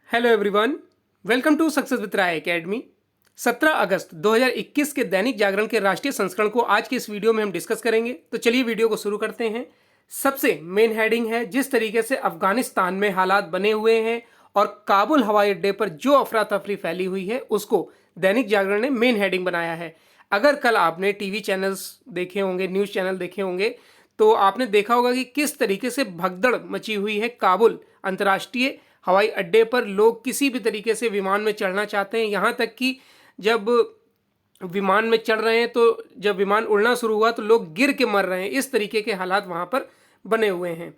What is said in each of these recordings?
Hello everyone, welcome to success with Rai academy. 17 अगस्त 2021 के दैनिक जागरण के राष्ट्रीय संस्करण को आज के इस वीडियो में हम डिस्कस करेंगे। तो चलिए वीडियो को शुरू करते हैं। सबसे मेन हेडिंग है, जिस तरीके से अफगानिस्तान में हालात बने हुए हैं और काबुल हवाई अड्डे पर जो अफरा तफरी फैली हुई है उसको दैनिक जागरण ने मेन हेडिंग बनाया है। अगर कल आपने टीवी चैनल्स देखे होंगे, न्यूज़ चैनल देखे होंगे, तो आपने देखा होगा कि किस तरीके से भगदड़ मची हुई है काबुल अंतर्राष्ट्रीय हवाई अड्डे पर। लोग किसी भी तरीके से विमान में चढ़ना चाहते हैं, यहाँ तक कि जब विमान में चढ़ रहे हैं तो जब विमान उड़ना शुरू हुआ तो लोग गिर के मर रहे हैं। इस तरीके के हालात वहाँ पर बने हुए हैं।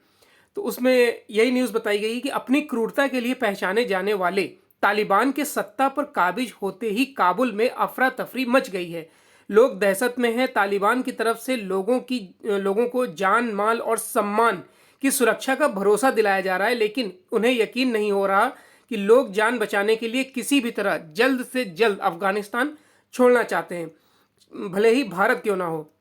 तो उसमें यही न्यूज़ बताई गई कि अपनी क्रूरता के लिए पहचाने जाने वाले तालिबान के सत्ता पर काबिज होते ही काबुल में अफरा तफरी मच गई है। लोग दहशत में हैं। तालिबान की तरफ से लोगों को जान माल और सम्मान की सुरक्षा का भरोसा दिलाया जा रहा है, लेकिन उन्हें यकीन नहीं हो रहा कि लोग जान बचाने के लिए किसी भी तरह जल्द से जल्द अफगानिस्तान छोड़ना चाहते हैं, भले ही भारत क्यों ना हो।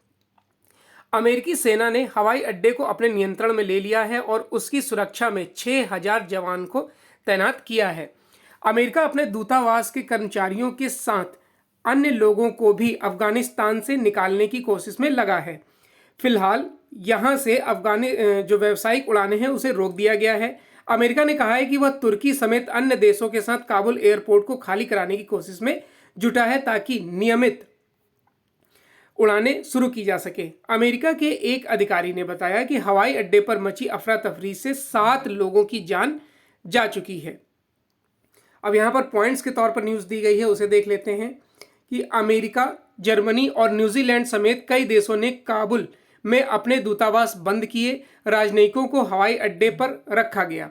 अमेरिकी सेना ने हवाई अड्डे को अपने नियंत्रण में ले लिया है और उसकी सुरक्षा में 6000 जवान को तैनात किया है। अमेरिका अपने दूतावास के कर्मचारियों के साथ अन्य लोगों को भी अफगानिस्तान से निकालने की कोशिश में लगा है। फिलहाल यहां से अफगानी जो व्यावसायिक उड़ानें हैं उसे रोक दिया गया है। अमेरिका ने कहा है कि वह तुर्की समेत अन्य देशों के साथ काबुल एयरपोर्ट को खाली कराने की कोशिश में जुटा है ताकि नियमित उड़ानें शुरू की जा सके। अमेरिका के एक अधिकारी ने बताया कि हवाई अड्डे पर मची अफरा तफरी से 7 लोगों की जान जा चुकी है। अब यहाँ पर पॉइंट्स के तौर पर न्यूज़ दी गई है, उसे देख लेते हैं कि अमेरिका, जर्मनी और न्यूजीलैंड समेत कई देशों ने काबुल में अपने दूतावास बंद किए। राजनयिकों को हवाई अड्डे पर रखा गया।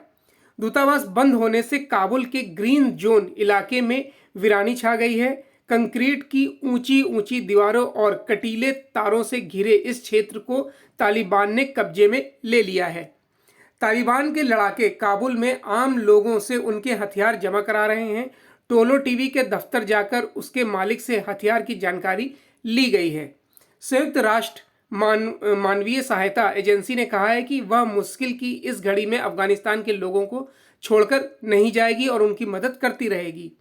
दूतावास बंद होने से काबुल के ग्रीन जोन इलाके में वीरानी छा गई है। कंक्रीट की ऊंची ऊंची दीवारों और कटीले तारों से घिरे इस क्षेत्र को तालिबान ने कब्जे में ले लिया है। तालिबान के लड़ाके काबुल में आम लोगों से उनके हथियार जमा करा रहे हैं। टोलो टीवी के दफ्तर जाकर उसके मालिक से हथियार की जानकारी ली गई है। संयुक्त राष्ट्र मानवीय सहायता एजेंसी ने कहा है कि वह मुश्किल की इस घड़ी में अफगानिस्तान के लोगों को छोड़कर नहीं जाएगी और उनकी मदद करती रहेगी।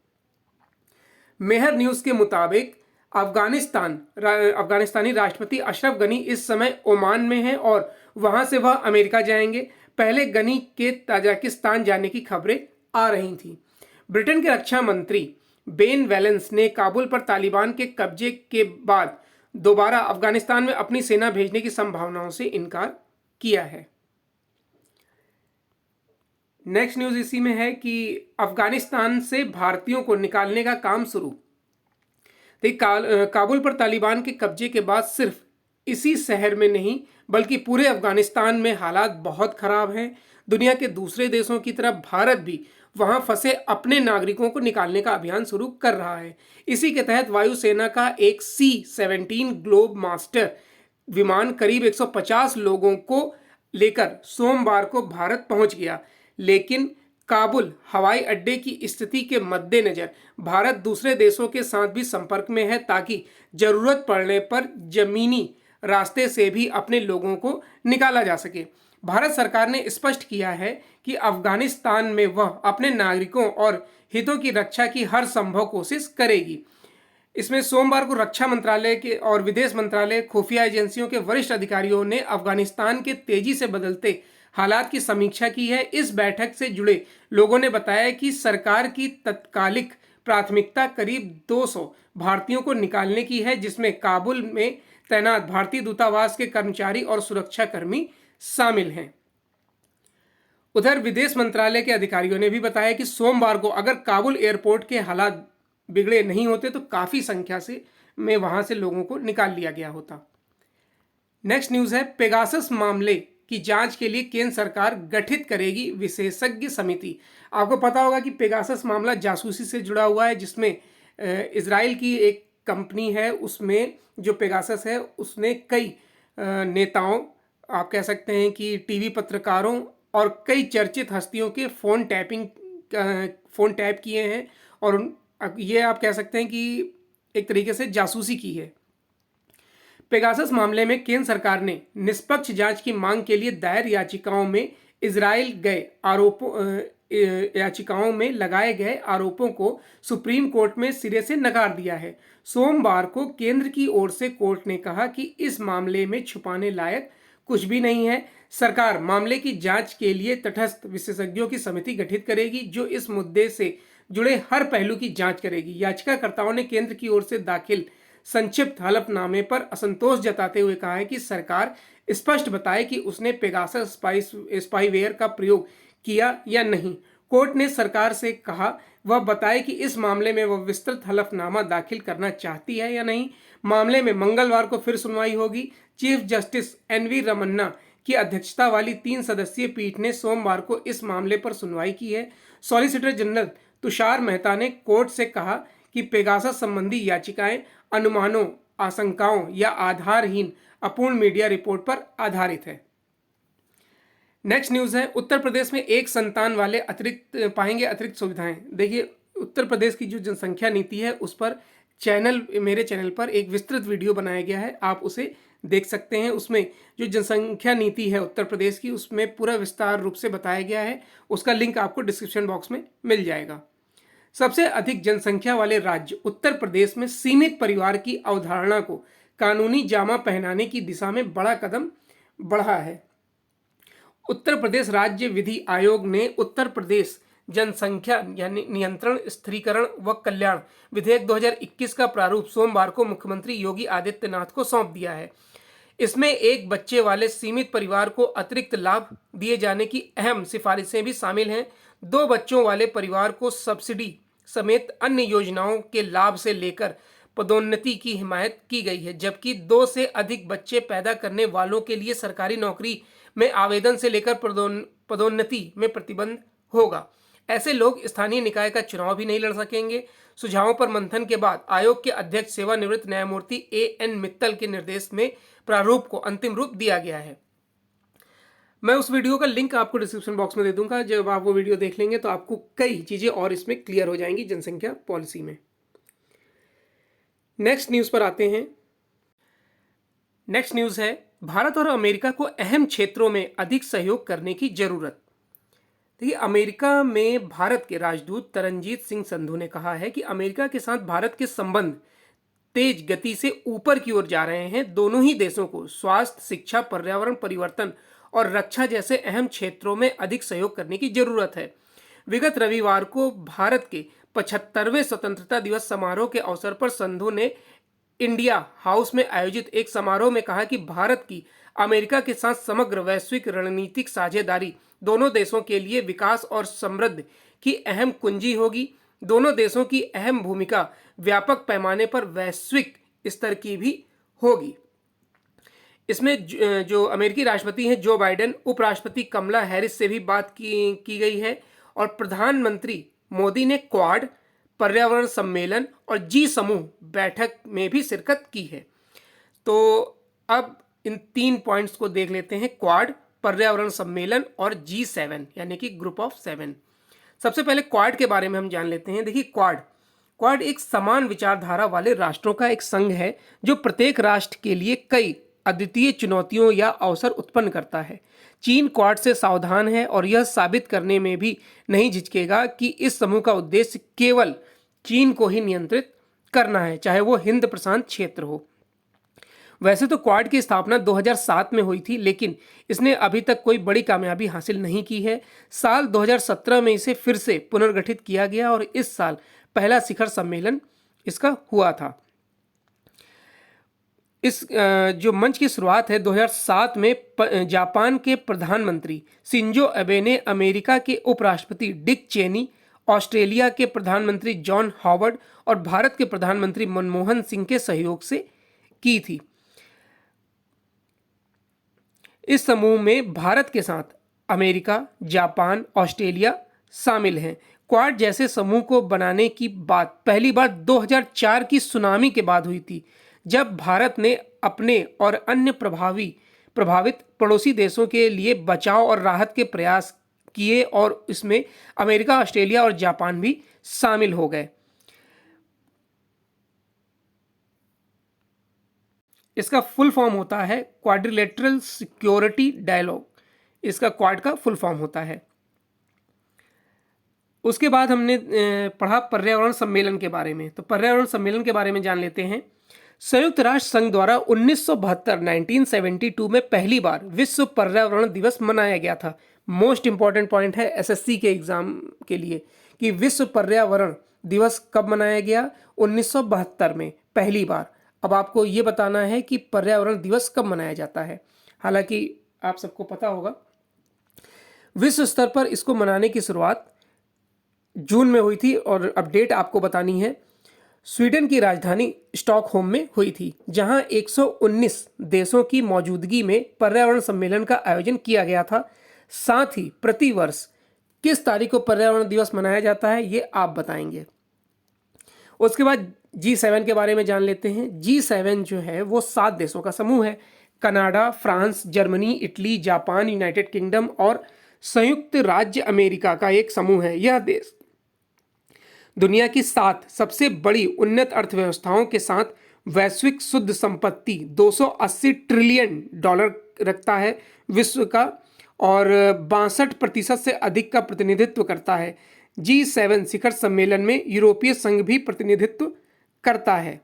मेहर न्यूज़ के मुताबिक अफगानिस्तानी राष्ट्रपति अशरफ गनी इस समय ओमान में हैं और वहां से वह अमेरिका जाएंगे। पहले गनी के ताजिकिस्तान जाने की खबरें आ रही थी। ब्रिटेन के रक्षा मंत्री बेन वैलेंस ने काबुल पर तालिबान के कब्जे के बाद दोबारा अफगानिस्तान में अपनी सेना भेजने की संभावनाओं से इनकार किया है। नेक्स्ट न्यूज़ इसी में है कि अफगानिस्तान से भारतीयों को निकालने का काम शुरू। काबुल पर तालिबान के कब्जे के बाद सिर्फ इसी शहर में नहीं बल्कि पूरे अफगानिस्तान में हालात बहुत खराब हैं। दुनिया के दूसरे देशों की तरह भारत भी वहां फंसे अपने नागरिकों को निकालने का अभियान शुरू कर रहा है। इसी के तहत वायुसेना का एक C-17 ग्लोब मास्टर विमान करीब 150 लोगों को लेकर सोमवार को भारत पहुंच गया, लेकिन काबुल हवाई अड्डे की स्थिति के मद्देनजर भारत दूसरे देशों के साथ भी संपर्क में है ताकि जरूरत पड़ने पर जमीनी रास्ते से भी अपने लोगों को निकाला जा सके। भारत सरकार ने स्पष्ट किया है कि अफगानिस्तान में वह अपने नागरिकों और हितों की रक्षा की हर संभव कोशिश करेगी। इसमें सोमवार को रक्षा मंत्रालय के और विदेश मंत्रालय, खुफिया एजेंसियों के वरिष्ठ अधिकारियों ने अफगानिस्तान के तेजी से बदलते हालात की समीक्षा की है। इस बैठक से जुड़े लोगों ने बताया कि सरकार की तत्कालिक प्राथमिकता करीब 200 भारतीयों को निकालने की है, जिसमें काबुल में तैनात भारतीय दूतावास के कर्मचारी और सुरक्षाकर्मी शामिल हैं। उधर विदेश मंत्रालय के अधिकारियों ने भी बताया कि सोमवार को अगर काबुल एयरपोर्ट के हालात बिगड़े नहीं होते तो काफ़ी संख्या में वहां से लोगों को निकाल लिया गया होता। नेक्स्ट न्यूज़ है, पेगासस मामले की जांच के लिए केंद्र सरकार गठित करेगी विशेषज्ञ समिति। आपको पता होगा कि पेगासस मामला जासूसी से जुड़ा हुआ है, जिसमें इजराइल की एक कंपनी है, उसमें जो पेगासस है उसने कई नेताओं, आप कह सकते हैं कि टीवी पत्रकारों और कई चर्चित हस्तियों के फ़ोन टैप किए हैं और ये आप कह सकते हैं कि एक तरीके से जासूसी की है। पेगासस मामले में केंद्र सरकार ने निष्पक्ष जांच की मांग के लिए दायर याचिकाओं में इजराइल याचिकाओं में लगाए गए आरोपों को सुप्रीम कोर्ट में सिरे से नकार दिया है। सोमवार को केंद्र की ओर से कोर्ट ने कहा कि इस मामले में छुपाने लायक कुछ भी नहीं है। सरकार मामले की जांच के लिए तटस्थ विशेषज्ञों की समिति गठित करेगी जो इस मुद्दे से जुड़े हर पहलू की जांच करेगी। याचिकाकर्ताओं ने केंद्र की ओर से दाखिल संक्षिप्त हलफनामे पर असंतोष जताते हुए कहा है कि सरकार स्पष्ट बताए कि उसने पेगासस स्पाईवेयर का प्रयोग किया या नहीं। कोर्ट ने सरकार से कहा वह बताए कि इस मामले में वह विस्तृत हलफनामा दाखिल करना चाहती है या नहीं। मामले में मंगलवार को फिर सुनवाई होगी। चीफ जस्टिस एनवी रमन्ना की अध्यक्षता वाली 3 सदस्यीय पीठ ने सोमवार को इस मामले पर सुनवाई की है। सॉलिसिटर जनरल तुषार मेहता ने कोर्ट से कहा कि पेगासस संबंधी याचिकाएं अनुमानों, आशंकाओं या आधारहीन अपूर्ण मीडिया रिपोर्ट पर आधारित है। नेक्स्ट न्यूज़ है, उत्तर प्रदेश में एक संतान वाले अतिरिक्त सुविधाएं। देखिए, उत्तर प्रदेश की जो जनसंख्या नीति है उस पर मेरे चैनल पर एक विस्तृत वीडियो बनाया गया है, आप उसे देख सकते हैं। उसमें जो जनसंख्या नीति है उत्तर प्रदेश की, उसमें पूरा विस्तार रूप से बताया गया है। उसका लिंक आपको डिस्क्रिप्शन बॉक्स में मिल जाएगा। सबसे अधिक जनसंख्या वाले राज्य उत्तर प्रदेश में सीमित परिवार की अवधारणा को कानूनी जामा पहनाने की दिशा में बड़ा कदम बढ़ा है। उत्तर प्रदेश राज्य विधि आयोग ने उत्तर प्रदेश जनसंख्या यानी नियंत्रण, स्थिरीकरण व कल्याण विधेयक 2021 का प्रारूप सोमवार को मुख्यमंत्री योगी आदित्यनाथ को सौंप दिया है। इसमें एक बच्चे वाले सीमित परिवार को अतिरिक्त लाभ दिए जाने की अहम सिफारिशें भी शामिल हैं। 2 बच्चों वाले परिवार को सब्सिडी समेत अन्य योजनाओं के लाभ से लेकर पदोन्नति की हिमायत की गई है, जबकि 2 से अधिक बच्चे पैदा करने वालों के लिए सरकारी नौकरी में आवेदन से लेकर पदोन्नति में प्रतिबंध होगा। ऐसे लोग स्थानीय निकाय का चुनाव भी नहीं लड़ सकेंगे। सुझावों पर मंथन के बाद आयोग के अध्यक्ष सेवानिवृत्त न्यायमूर्ति एन मित्तल के निर्देश में प्रारूप को अंतिम रूप दिया गया है। मैं उस वीडियो का लिंक आपको डिस्क्रिप्शन बॉक्स में दे दूंगा। जब आप वो वीडियो देख लेंगे तो आपको कई चीजें और इसमें क्लियर हो जाएंगी जनसंख्या पॉलिसी में। नेक्स्ट न्यूज पर आते हैं। नेक्स्ट न्यूज है, भारत और अमेरिका को अहम क्षेत्रों में अधिक सहयोग करने की जरूरत। देखिए, अमेरिका में भारत के राजदूत तरनजीत सिंह संधू ने कहा है कि अमेरिका के साथ भारत के संबंध तेज गति से ऊपर की ओर जा रहे हैं। दोनों ही देशों को स्वास्थ्य, शिक्षा, पर्यावरण परिवर्तन और रक्षा जैसे अहम क्षेत्रों में अधिक सहयोग करने की जरूरत है। विगत रविवार को भारत के 75वें स्वतंत्रता दिवस समारोह के अवसर पर संधू ने इंडिया हाउस में आयोजित एक समारोह में कहा कि भारत की अमेरिका के साथ समग्र वैश्विक रणनीतिक साझेदारी दोनों देशों के लिए विकास और समृद्धि की अहम कुंजी होगी। दोनों देशों की अहम भूमिका व्यापक पैमाने पर वैश्विक स्तर की भी होगी। इसमें जो अमेरिकी राष्ट्रपति हैं जो बाइडेन, उपराष्ट्रपति कमला हैरिस से भी बात की गई है और प्रधानमंत्री मोदी ने क्वाड, पर्यावरण सम्मेलन और जी समूह बैठक में भी शिरकत की है। तो अब इन 3 पॉइंट्स को देख लेते हैं, क्वाड, पर्यावरण सम्मेलन और G7 यानी कि ग्रुप ऑफ 7। सबसे पहले क्वाड के बारे में हम जान लेते हैं। देखिए, क्वाड एक समान विचारधारा वाले राष्ट्रों का एक संघ है जो प्रत्येक राष्ट्र के लिए कई अद्वितीय चुनौतियों या अवसर उत्पन्न करता है। चीन क्वाड से सावधान है और यह साबित करने में भी नहीं झिझकेगा कि इस समूह का उद्देश्य केवल चीन को ही नियंत्रित करना है, चाहे वो हिंद प्रशांत क्षेत्र हो। वैसे तो क्वाड की स्थापना 2007 में हुई थी, लेकिन इसने अभी तक कोई बड़ी कामयाबी हासिल नहीं की है। साल 2017 में इसे फिर से पुनर्गठित किया गया और इस साल पहला शिखर सम्मेलन इसका हुआ था। इस जो मंच की शुरुआत है 2007 में जापान के प्रधानमंत्री शिंजो एबे ने अमेरिका के उपराष्ट्रपति डिक चेनी, ऑस्ट्रेलिया के प्रधानमंत्री जॉन हॉवर्ड और भारत के प्रधानमंत्री मनमोहन सिंह के सहयोग से की थी। इस समूह में भारत के साथ अमेरिका, जापान, ऑस्ट्रेलिया शामिल हैं। क्वाड जैसे समूह को बनाने की बात पहली बार 2004 की सुनामी के बाद हुई थी, जब भारत ने अपने और अन्य प्रभावित पड़ोसी देशों के लिए बचाव और राहत के प्रयास किए और इसमें अमेरिका, ऑस्ट्रेलिया और जापान भी शामिल हो गए। इसका फुल फॉर्म होता है क्वाड्रिलेटरल सिक्योरिटी डायलॉग। इसका क्वाड का फुल फॉर्म होता है। उसके बाद हमने पढ़ा पर्यावरण सम्मेलन के बारे में। तो पर्यावरण सम्मेलन के बारे में जान लेते हैं। संयुक्त राष्ट्र संघ द्वारा 1972 में पहली बार विश्व पर्यावरण दिवस मनाया गया था। मोस्ट इंपॉर्टेंट पॉइंट है एसएससी के एग्जाम के लिए कि विश्व पर्यावरण दिवस कब मनाया गया? 1972 में पहली बार। अब आपको ये बताना है कि पर्यावरण दिवस कब मनाया जाता है। हालांकि आप सबको पता होगा विश्व स्तर पर इसको मनाने की शुरुआत जून में हुई थी और अपडेट आपको बतानी है। स्वीडन की राजधानी स्टॉकहोम में हुई थी, जहां 119 देशों की मौजूदगी में पर्यावरण सम्मेलन का आयोजन किया गया था। साथ ही प्रतिवर्ष किस तारीख को पर्यावरण दिवस मनाया जाता है ये आप बताएंगे। उसके बाद G7 के बारे में जान लेते हैं। G7 जो है वो 7 देशों का समूह है। Canada, France, Germany, Italy, Japan, United kingdom और संयुक्त राज्य अमेरिका का एक समूह है। यह देश दुनिया की 7 सबसे बड़ी उन्नत अर्थव्यवस्थाओं के साथ वैश्विक शुद्ध संपत्ति $280 ट्रिलियन रखता है विश्व का, और 62% से अधिक का प्रतिनिधित्व करता है। G7 शिखर सम्मेलन में यूरोपीय संघ भी प्रतिनिधित्व करता है।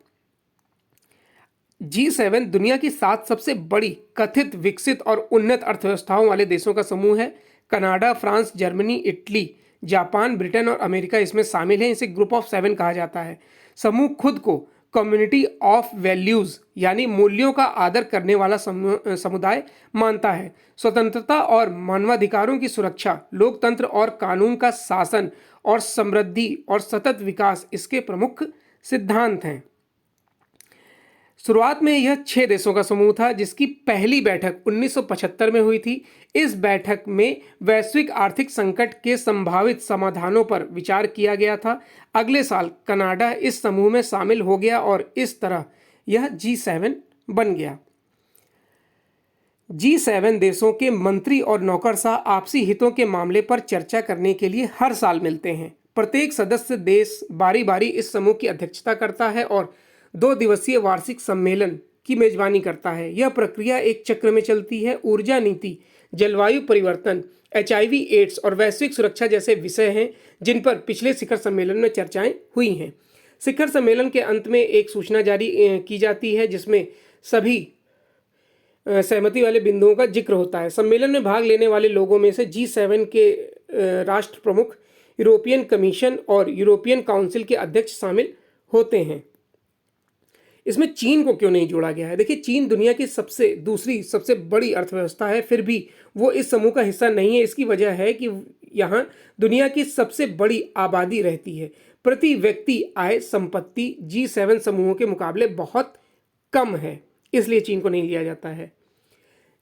G7 दुनिया की 7 सबसे बड़ी कथित विकसित और उन्नत अर्थव्यवस्थाओं वाले देशों का समूह है। Canada, France, Germany, Italy, Japan, Britain और अमेरिका इसमें शामिल हैं। इसे ग्रुप ऑफ 7 कहा जाता है। समूह खुद को कम्युनिटी ऑफ वैल्यूज यानी मूल्यों का आदर करने वाला समुदाय मानता है। स्वतंत्रता और मानवाधिकारों की सुरक्षा, लोकतंत्र और कानून का शासन और समृद्धि और सतत विकास इसके प्रमुख सिद्धांत हैं। शुरुआत में यह 6 देशों का समूह था, जिसकी पहली बैठक 1975 में हुई थी। इस बैठक में वैश्विक आर्थिक संकट के संभावित समाधानों पर विचार किया गया था। अगले साल कनाडा इस समूह में शामिल हो गया और इस तरह यह G7 बन गया। G7 देशों के मंत्री और नौकरशाह आपसी हितों के मामले पर चर्चा करने के लिए हर साल मिलते हैं। प्रत्येक सदस्य देश बारी बारी इस समूह की अध्यक्षता करता है और 2 दिवसीय वार्षिक सम्मेलन की मेजबानी करता है। यह प्रक्रिया एक चक्र में चलती है। ऊर्जा नीति, जलवायु परिवर्तन, HIV एड्स और वैश्विक सुरक्षा जैसे विषय हैं जिन पर पिछले शिखर सम्मेलन में चर्चाएं हुई हैं। शिखर सम्मेलन के अंत में एक सूचना जारी की जाती है जिसमें सभी सहमति वाले बिंदुओं का जिक्र होता है। सम्मेलन में भाग लेने वाले लोगों में से G7 के राष्ट्र प्रमुख, यूरोपियन कमीशन और यूरोपियन काउंसिल के अध्यक्ष शामिल होते हैं। इसमें चीन को क्यों नहीं जोड़ा गया है? देखिए, चीन दुनिया की दूसरी सबसे बड़ी अर्थव्यवस्था है, फिर भी वो इस समूह का हिस्सा नहीं है। इसकी वजह है कि यहाँ दुनिया की सबसे बड़ी आबादी रहती है। प्रति व्यक्ति आय संपत्ति G7 समूहों के मुकाबले बहुत कम है, इसलिए चीन को नहीं लिया जाता है।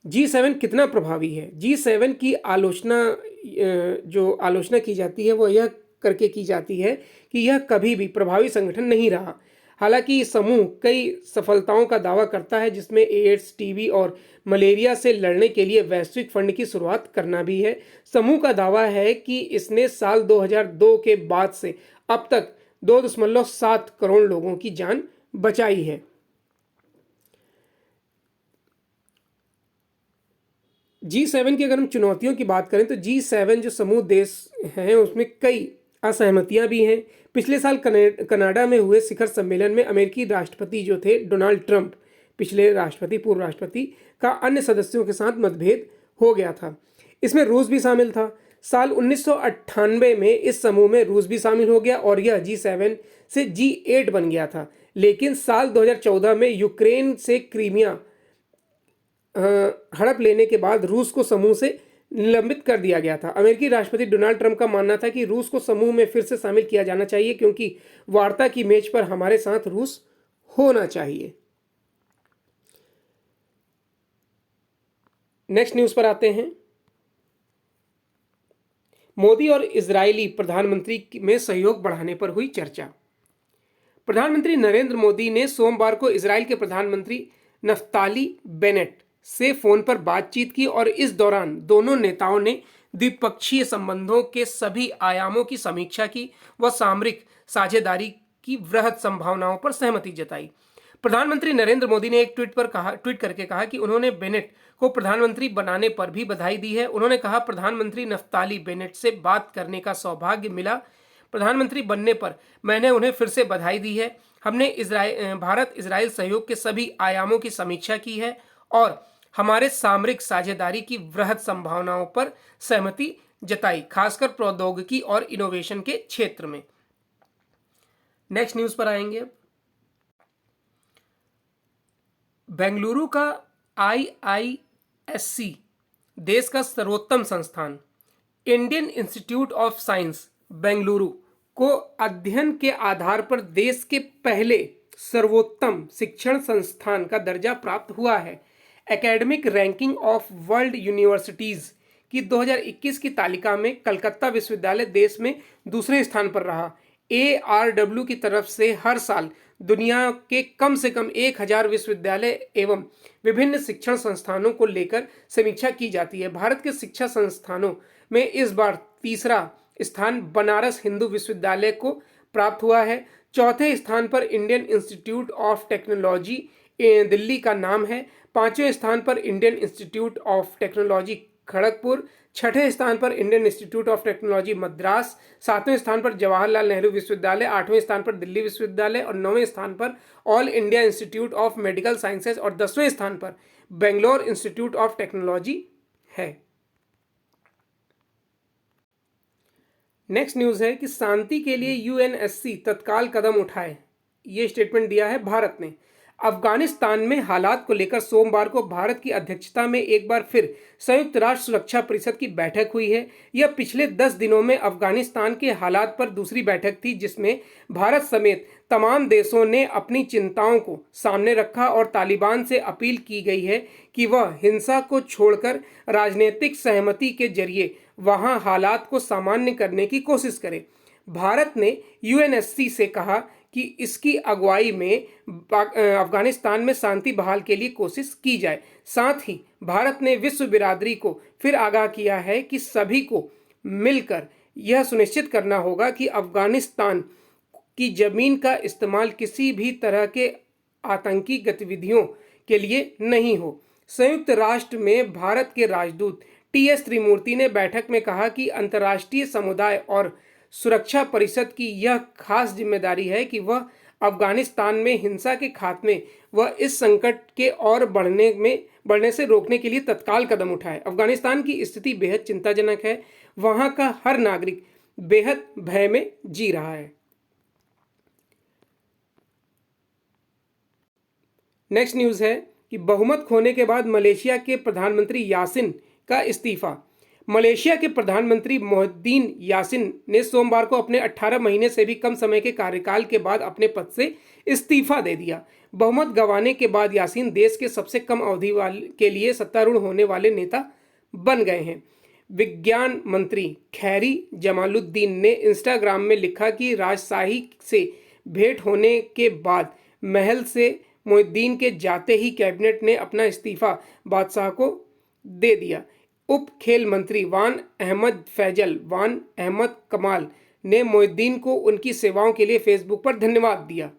G7 कितना प्रभावी है? G7 की आलोचना की जाती है वो यह करके की जाती है कि यह कभी भी प्रभावी संगठन नहीं रहा। हालांकि समूह कई सफलताओं का दावा करता है, जिसमें एड्स, टीबी और मलेरिया से लड़ने के लिए वैश्विक फंड की शुरुआत करना भी है। समूह का दावा है कि इसने साल 2002 के बाद से अब तक 2.7 करोड़ लोगों की जान बचाई है। G7 की अगर हम चुनौतियों की बात करें तो G7 जो समूह देश हैं उसमें कई असहमतियां भी हैं। पिछले साल कनाडा में हुए शिखर सम्मेलन में अमेरिकी राष्ट्रपति जो थे डोनाल्ड ट्रंप, पूर्व राष्ट्रपति का अन्य सदस्यों के साथ मतभेद हो गया था। इसमें रूस भी शामिल था। साल 1998 में इस समूह में रूस भी शामिल हो गया और यह G7 से G8 बन गया था। लेकिन साल 2014 में यूक्रेन से क्रीमिया हड़प लेने के बाद रूस को समूह से निलंबित कर दिया गया था। अमेरिकी राष्ट्रपति डोनाल्ड ट्रंप का मानना था कि रूस को समूह में फिर से शामिल किया जाना चाहिए, क्योंकि वार्ता की मेज पर हमारे साथ रूस होना चाहिए। नेक्स्ट न्यूज पर आते हैं। मोदी और इजरायली प्रधानमंत्री में सहयोग बढ़ाने पर हुई चर्चा। प्रधानमंत्री नरेंद्र मोदी ने सोमवार को इजरायल के प्रधानमंत्री नफ्ताली बेनेट से फोन पर बातचीत की और इस दौरान दोनों नेताओं ने द्विपक्षीय संबंधों के सभी आयामों की समीक्षा की व सामरिक साझेदारी की वृहद संभावनाओं पर सहमति जताई। प्रधानमंत्री नरेंद्र मोदी ने एक ट्वीट करके कहा कि उन्होंने बेनेट को प्रधानमंत्री बनाने पर भी बधाई दी है। उन्होंने कहा, प्रधानमंत्री नफ्ताली बेनेट से बात करने का सौभाग्य मिला। प्रधानमंत्री बनने पर मैंने उन्हें फिर से बधाई दी है। हमने भारत इजराइल सहयोग के सभी आयामों की समीक्षा की है और हमारे सामरिक साझेदारी की वृहद संभावनाओं पर सहमति जताई, खासकर प्रौद्योगिकी और इनोवेशन के क्षेत्र में। नेक्स्ट न्यूज पर आएंगे। बेंगलुरु का IISc देश का सर्वोत्तम संस्थान Indian institute of science Bengaluru को अध्ययन के आधार पर देश के पहले सर्वोत्तम शिक्षण संस्थान का दर्जा प्राप्त हुआ है। Academic ranking of world universities की 2021 की तालिका में कलकत्ता विश्वविद्यालय देश में दूसरे स्थान पर रहा। ARW की तरफ से हर साल दुनिया के कम से कम 1000 विश्वविद्यालय एवं विभिन्न शिक्षण संस्थानों को लेकर समीक्षा की जाती है। भारत के शिक्षा संस्थानों में इस बार तीसरा स्थान बनारस हिंदू विश्वविद्यालय को प्राप्त हुआ है। चौथे स्थान पर Indian institute of technology Delhi का नाम है। पांचवें स्थान पर Indian institute of technology Kharagpur, छठे स्थान पर Indian institute of technology Madras, सातवें स्थान पर जवाहरलाल नेहरू विश्वविद्यालय, आठवें स्थान पर दिल्ली विश्वविद्यालय और नौवें स्थान पर all India institute of medical sciences और 10वें स्थान पर बेंगलोर इंस्टीट्यूट ऑफ टेक्नोलॉजी है। नेक्स्ट न्यूज है कि शांति के लिए UNSC तत्काल कदम उठाए, ये स्टेटमेंट दिया है भारत ने। अफगानिस्तान में हालात को लेकर सोमवार को भारत की अध्यक्षता में एक बार फिर संयुक्त राष्ट्र सुरक्षा परिषद की बैठक हुई है। यह पिछले 10 दिनों में अफगानिस्तान के हालात पर दूसरी बैठक थी, जिसमें भारत समेत तमाम देशों ने अपनी चिंताओं को सामने रखा और तालिबान से अपील की गई है कि वह हिंसा को छोड़कर राजनीतिक सहमति के जरिए वहां हालात को सामान्य करने की कोशिश करे। भारत ने UNSC से कहा कि इसकी अगुवाई में अफगानिस्तान में शांति बहाल के लिए कोशिश की जाए। साथ ही भारत ने विश्व बिरादरी को फिर आगाह किया है कि सभी को मिलकर यह सुनिश्चित करना होगा कि अफगानिस्तान की जमीन का इस्तेमाल किसी भी तरह के आतंकी गतिविधियों के लिए नहीं हो। संयुक्त राष्ट्र में भारत के राजदूत TS त्रिमूर्ति ने बैठक में कहा कि अंतर्राष्ट्रीय समुदाय और सुरक्षा परिषद की यह खास जिम्मेदारी है कि वह अफगानिस्तान में हिंसा के खात्मे व इस संकट के और बढ़ने से रोकने के लिए तत्काल कदम उठाए। अफगानिस्तान की स्थिति बेहद चिंताजनक है। वहां का हर नागरिक बेहद भय में जी रहा है। नेक्स्ट न्यूज है कि बहुमत खोने के बाद मलेशिया के प्रधानमंत्री यासिन का इस्तीफा। मलेशिया के प्रधानमंत्री मोहिद्दीन यासिन ने सोमवार को अपने 18 महीने से भी कम समय के कार्यकाल के बाद अपने पद से इस्तीफा दे दिया। बहुमत गंवाने के बाद यासिन देश के सबसे कम अवधि के लिए सत्तारूढ़ होने वाले नेता बन गए हैं। विज्ञान मंत्री खैरी जमालुद्दीन ने इंस्टाग्राम में लिखा कि राजशाही से भेंट होने के बाद महल से मोहिद्दीन के जाते ही कैबिनेट ने अपना इस्तीफा बादशाह को दे दिया। उप खेल मंत्री वान अहमद फैजल वान अहमद कमाल ने मोहिद्दीन को उनकी सेवाओं के लिए फेसबुक पर धन्यवाद दिया।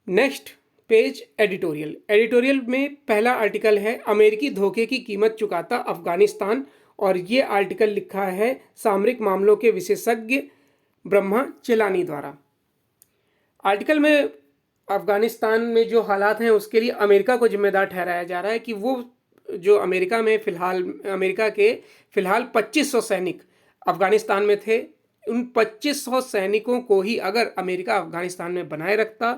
नेक्स्ट पेज एडिटोरियल में पहला आर्टिकल है अमेरिकी धोखे की कीमत चुकाता अफगानिस्तान, और ये आर्टिकल लिखा है सामरिक मामलों के विशेषज्ञ ब्रह्मा चेलानी द्वारा। आर्टिकल में अफगानिस्तान में जो हालात हैं उसके लिए अमेरिका को जिम्मेदार ठहराया जा रहा है कि वो जो अमेरिका के फिलहाल 2500 सैनिक अफगानिस्तान में थे, उन 2500 सैनिकों को ही अगर अमेरिका अफगानिस्तान में बनाए रखता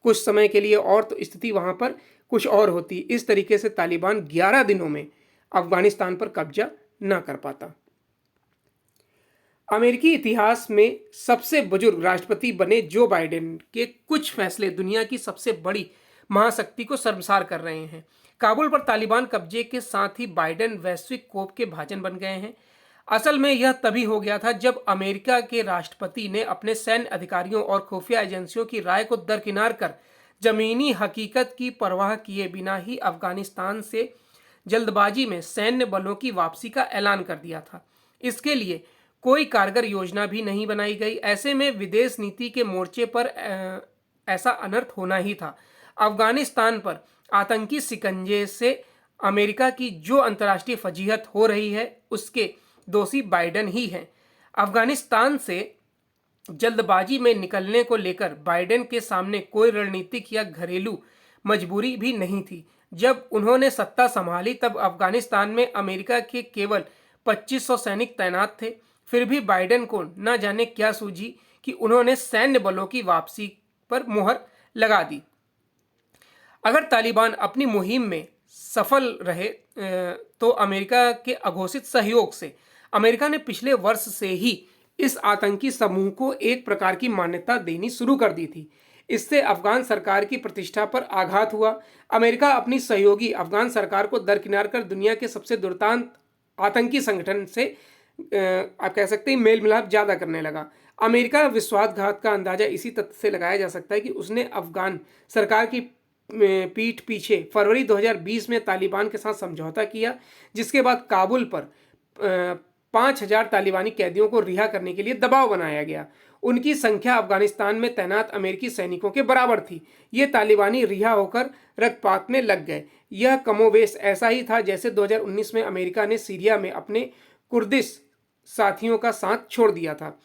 कुछ समय के लिए और, तो स्थिति वहाँ पर कुछ और होती। इस तरीके से तालिबान 11 दिनों में अफगानिस्तान पर कब्जा न कर पाता। अमेरिकी इतिहास में सबसे बुजुर्ग राष्ट्रपति बने जो बाइडेन के कुछ फैसले दुनिया की सबसे बड़ी महाशक्ति को शर्मसार कर रहे हैं। काबुल पर तालिबान कब्जे के साथ ही बाइडेन वैश्विक कोप के भाजन बन गए हैं। असल में यह तभी हो गया था जब अमेरिका के राष्ट्रपति ने अपने सैन्य अधिकारियों और खुफिया एजेंसियों की राय को दरकिनार कर जमीनी हकीकत की परवाह किए बिना ही अफगानिस्तान से जल्दबाजी में सैन्य बलों की वापसी का ऐलान कर दिया था। इसके लिए कोई कारगर योजना भी नहीं बनाई गई। ऐसे में विदेश नीति के मोर्चे पर ऐसा अनर्थ होना ही था। अफगानिस्तान पर आतंकी शिकंजे से अमेरिका की जो अंतर्राष्ट्रीय फजीहत हो रही है उसके दोषी बाइडेन ही हैं। अफगानिस्तान से जल्दबाजी में निकलने को लेकर बाइडेन के सामने कोई रणनीतिक या घरेलू मजबूरी भी नहीं थी। जब उन्होंने सत्ता संभाली तब अफगानिस्तान में अमेरिका के केवल 2500 सैनिक तैनात थे। फिर भी बाइडेन को न जाने क्या सूझी कि उन्होंने सैन्य बलों की वापसी पर मुहर लगा दी। अगर तालिबान अपनी मुहिम में सफल रहे तो अमेरिका के अघोषित सहयोग से अमेरिका ने पिछले वर्ष से ही इस आतंकी समूह को एक प्रकार की मान्यता देनी शुरू कर दी थी। इससे अफगान सरकार की प्रतिष्ठा पर आघात हुआ। अमेरिका अपनी सहयोगी अफगान सरकार को दरकिनार कर दुनिया के सबसे दुर्दांत आतंकी संगठन से आप कह सकते हैं मेल मिलाप ज़्यादा करने लगा। अमेरिका विश्वासघात का अंदाजा इसी तथ्य से लगाया जा सकता है कि उसने अफगान सरकार की पीठ पीछे फरवरी 2020 में तालिबान के साथ समझौता किया, जिसके बाद काबुल पर 5000 तालिबानी कैदियों को रिहा करने के लिए दबाव बनाया गया। उनकी संख्या अफगानिस्तान में तैनात अमेरिकी सैनिकों के बराबर थी। ये तालिबानी रिहा होकर रक्तपात में लग गए। यह कमोवेश ऐसा ही था जैसे 2019 में अमेरिका ने सीरिया में अपने कुर्दिश साथियों का साथ छोड़ दिया था।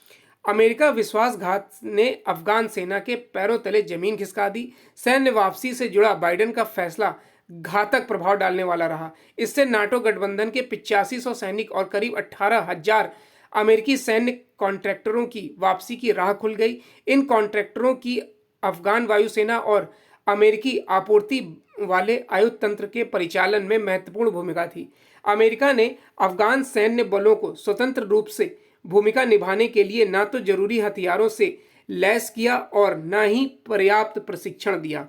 अमेरिका विश्वासघात ने अफगान सेना के पैरों तले जमीन खिसका दी। सैन्य वापसी से जुड़ा बाइडेन का फैसला घातक प्रभाव डालने वाला रहा। इससे नाटो गठबंधन के 8500 सैनिक और करीब 18,000 अमेरिकी सैन्य कॉन्ट्रैक्टरों की वापसी की राह खुल गई। इन कॉन्ट्रैक्टरों की अफगान वायुसेना और अमेरिकी आपूर्ति वाले आयुध तंत्र के परिचालन में महत्वपूर्ण भूमिका थी। अमेरिका ने अफगान सैन्य बलों को स्वतंत्र रूप से भूमिका निभाने के लिए न तो जरूरी हथियारों से लैस किया और न ही पर्याप्त प्रशिक्षण दिया।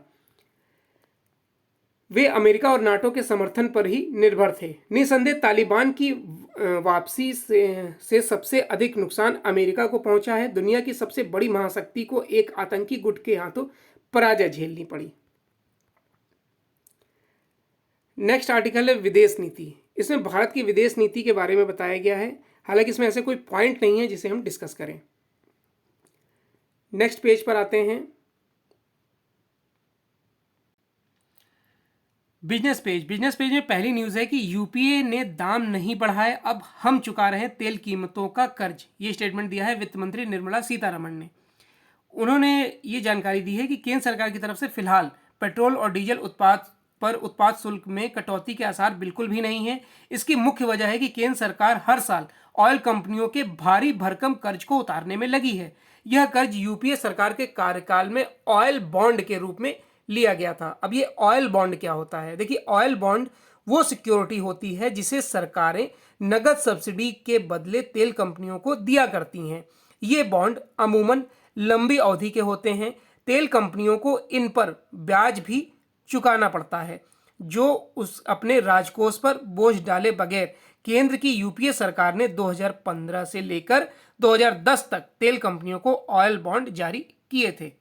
वे अमेरिका और नाटो के समर्थन पर ही निर्भर थे। निसंदेह तालिबान की वापसी से सबसे अधिक नुकसान अमेरिका को पहुंचा है। दुनिया की सबसे बड़ी महाशक्ति को एक आतंकी गुट के हाथों पराजय झेलनी पड़ी। नेक्स्ट आर्टिकल है विदेश नीति। इसमें भारत की विदेश नीति के बारे में बताया गया है। हालांकि इसमें ऐसे कोई पॉइंट नहीं है जिसे हम डिस्कस करें। नेक्स्ट पेज पर आते हैं। बिजनेस पेज में पहली न्यूज़ है कि यूपीए ने दाम नहीं बढ़ाए, अब हम चुका रहे हैं तेल कीमतों का कर्ज। ये स्टेटमेंट दिया है वित्त मंत्री निर्मला सीतारमण ने। उन्होंने ये जानकारी दी है कि केंद्र सरकार की तरफ से फिलहाल पेट्रोल और डीजल उत्पाद शुल्क में कटौती के आसार बिल्कुल भी नहीं है। इसकी मुख्य वजह है कि केंद्र सरकार हर साल ऑयल कंपनियों के भारी भरकम कर्ज को उतारने में लगी है। यह कर्ज यूपीए सरकार के कार्यकाल में ऑयल बॉन्ड के रूप में लिया गया था। अब ये ऑयल बॉन्ड क्या होता है? देखिए, ऑयल बॉन्ड वो सिक्योरिटी होती है जिसे सरकारें नगद सब्सिडी के बदले तेल कंपनियों को दिया करती हैं। ये बॉन्ड अमूमन लंबी अवधि के होते हैं। तेल कंपनियों को इन पर ब्याज भी चुकाना पड़ता है, जो उस अपने राजकोष पर बोझ डाले बगैर केंद्र की यूपीए सरकार ने 2015 से लेकर 2010 तक तेल कंपनियों को ऑयल बॉन्ड जारी किए थे।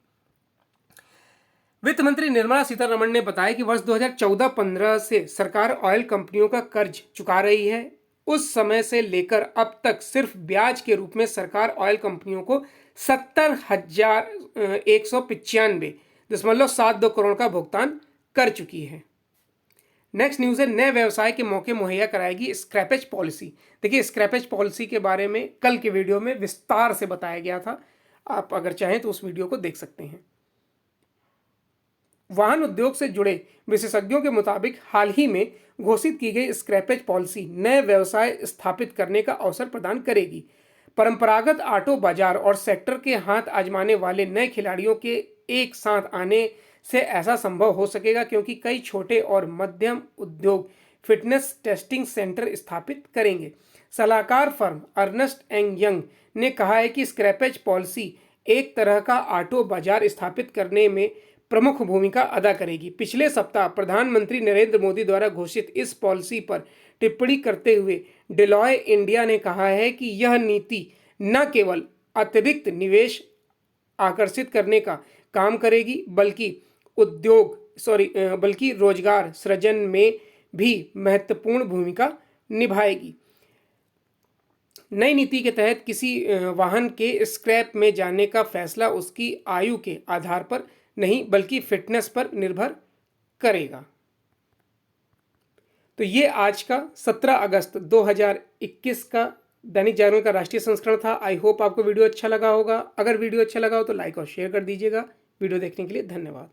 वित्त मंत्री निर्मला सीतारमण ने बताया कि वर्ष 2014-15 से सरकार ऑयल कंपनियों का कर्ज चुका रही है। उस समय से लेकर अब तक सिर्फ ब्याज के रूप में सरकार ऑयल कंपनियों को 70,195.72 करोड़ का भुगतान कर चुकी है। नेक्स्ट न्यूज़ है नए व्यवसाय के मौके मुहैया कराएगी स्क्रैपेज पॉलिसी। देखिए, स्क्रैपेज पॉलिसी के बारे में कल के वीडियो में विस्तार से बताया गया था। आप अगर चाहें तो उस वीडियो को देख सकते हैं। वाहन उद्योग से जुड़े विशेषज्ञों के मुताबिक हाल ही में घोषित की गई स्क्रैपेज पॉलिसी नए व्यवसाय स्थापित करने का अवसर प्रदान करेगी। परंपरागत ऑटो बाजार और सेक्टर के हाथ आजमाने वाले नए खिलाड़ियों के एक साथ आने से ऐसा संभव हो सकेगा, क्योंकि कई छोटे और मध्यम उद्योग फिटनेस टेस्टिंग सेंटर स्थापित करेंगे। सलाहकार फर्म अर्नेस्ट एंड यंग ने कहा है कि स्क्रैपेज पॉलिसी एक तरह का ऑटो बाजार स्थापित करने में प्रमुख भूमिका अदा करेगी। पिछले सप्ताह प्रधानमंत्री नरेंद्र मोदी द्वारा घोषित इस पॉलिसी पर टिप्पणी करते हुए डेलॉय इंडिया ने कहा है कि यह नीति न केवल अतिरिक्त निवेश आकर्षित करने का काम करेगी बल्कि रोजगार सृजन में भी महत्वपूर्ण भूमिका निभाएगी। नई नीति के तहत किसी वाहन के स्क्रैप में जाने का फैसला उसकी आयु के आधार पर नहीं बल्कि फिटनेस पर निर्भर करेगा। तो ये आज का 17 अगस्त 2021 का दैनिक जागरण का राष्ट्रीय संस्करण था। आई होप आपको वीडियो अच्छा लगा होगा। अगर वीडियो अच्छा लगा हो तो लाइक और शेयर कर दीजिएगा। वीडियो देखने के लिए धन्यवाद।